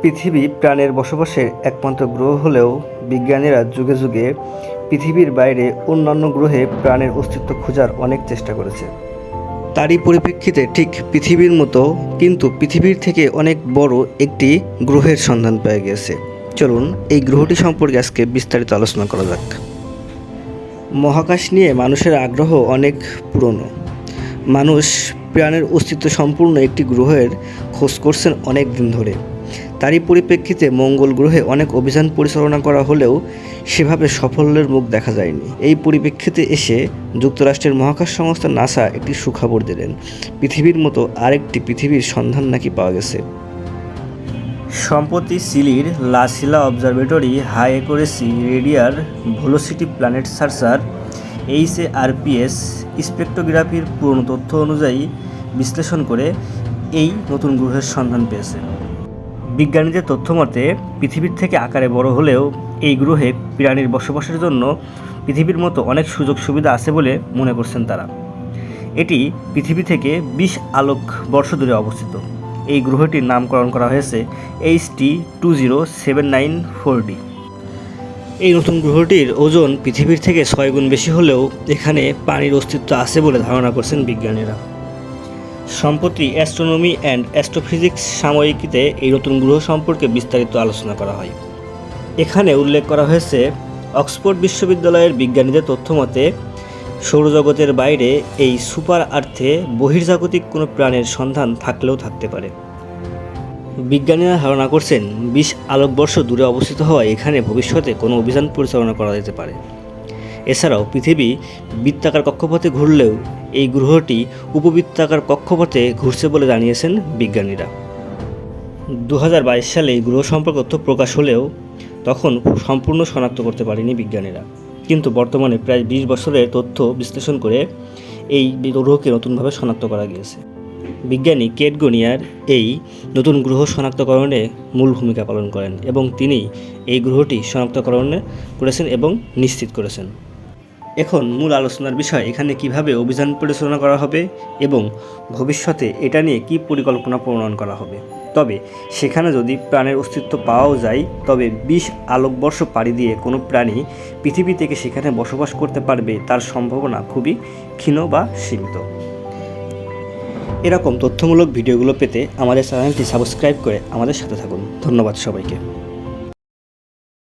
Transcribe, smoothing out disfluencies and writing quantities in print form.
পৃথিবী প্রাণের বসবাসের একমাত্র গ্রহ হলেও বিজ্ঞানীরা যুগে যুগে পৃথিবীর বাইরে অন্যান্য গ্রহে প্রাণের অস্তিত্ব খোঁজার অনেক চেষ্টা করেছে। তারই পরিপ্রেক্ষিতে ঠিক পৃথিবীর মতো কিন্তু পৃথিবীর থেকে অনেক বড় একটি গ্রহের সন্ধান পেয়ে গিয়েছে। চলুন এই গ্রহটি সম্পর্কে আজকে বিস্তারিত আলোচনা করা যাক। মহাকাশ নিয়ে মানুষের আগ্রহ অনেক পুরনো। মানুষ প্রাণের অস্তিত্ব সম্পূর্ণ একটি গ্রহের খোঁজ করছেন অনেক দিন ধরে। তারই পরিপ্রেক্ষিতে মঙ্গল গ্রহে অনেক অভিযান পরিচালনা করা হলেও সেভাবে সাফল্যের মুখ দেখা যায়নি। এই পরিপ্রেক্ষিতে এসে যুক্তরাষ্ট্রের মহাকাশ সংস্থা নাসা একটি সুখবর দিলেন, পৃথিবীর মতো আরেকটি পৃথিবীর সন্ধান নাকি পাওয়া গেছে। সম্প্রতি চিলির La Silla observatory high accuracy radial velocity planet searcher HARPS স্পেকট্রোগ্রাফির পুরনো তথ্য অনুযায়ী বিশ্লেষণ করে এই নতুন গ্রহের সন্ধান পেয়েছে। বিজ্ঞানীদের তথ্য মতে পৃথিবীর থেকে আকারে বড় হলেও এই গ্রহে প্রাণীর বসবাসের জন্য পৃথিবীর মতো অনেক সুযোগ সুবিধা আছে বলে মনে করছেন তারা। এটি পৃথিবী থেকে 20 আলোক বর্ষ দূরে অবস্থিত। এই গ্রহটির নামকরণ করা হয়েছে HT 20794D। এই নতুন গ্রহটির ওজন পৃথিবীর থেকে 6 গুণ বেশি হলেও এখানে পানির অস্তিত্ব আছে বলে ধারণা করছেন বিজ্ঞানীরা। সম্প্রতি অ্যাস্ট্রোনমি অ্যান্ড অ্যাস্ট্রোফিজিক্স সাময়িকীতে এই নতুন গ্রহ সম্পর্কে বিস্তারিত আলোচনা করা হয়। এখানে উল্লেখ করা হয়েছে, অক্সফোর্ড বিশ্ববিদ্যালয়ের বিজ্ঞানীদের তথ্যমতে সৌরজগতের বাইরে এই সুপার আর্থে বহির্জাগতিক কোনো প্রাণের সন্ধান থাকলেও থাকতে পারে। বিজ্ঞানীরা ধারণা করছেন 20 আলোকবর্ষ দূরে অবস্থিত হওয়ায় এখানে ভবিষ্যতে কোনো অভিযান পরিচালনা করা যেতে পারে। এছাড়াও পৃথিবী বৃত্তাকার কক্ষপথে ঘুরলেও এই গ্রহটি উপবৃত্তাকার কক্ষপথে ঘুরছে বলে জানিয়েছেন বিজ্ঞানীরা। 2022 সালে এই গ্রহ সম্পর্কে তথ্য প্রকাশ হলেও তখন সম্পূর্ণ শনাক্ত করতে পারেনি বিজ্ঞানীরা, কিন্তু বর্তমানে প্রায় 20 বছরের তথ্য বিশ্লেষণ করে এই গ্রহকে নতুনভাবে শনাক্ত করা গিয়েছে। বিজ্ঞানী কেট গনিয়ার এই নতুন গ্রহ শনাক্তকরণে মূল ভূমিকা পালন করেন এবং তিনি এই গ্রহটি শনাক্তকরণ করেছেন এবং নিশ্চিত করেছেন। এখন মূল আলোচনার বিষয়, এখানে কিভাবে অভিযান পরিচালনা করা হবে এবং ভবিষ্যতে এটা নিয়ে কী পরিকল্পনা প্রণয়ন করা হবে। তবে সেখানে যদি প্রাণের অস্তিত্ব পাওয়াও যায়, তবে 20 আলোকবর্ষ পাড়ি দিয়ে কোনো প্রাণী পৃথিবী থেকে সেখানে বসবাস করতে পারবে তার সম্ভাবনা খুবই ক্ষীণ বা সীমিত। এরকম তথ্যমূলক ভিডিওগুলো পেতে আমাদের চ্যানেলটি সাবস্ক্রাইব করে আমাদের সাথে থাকুন। ধন্যবাদ সবাইকে।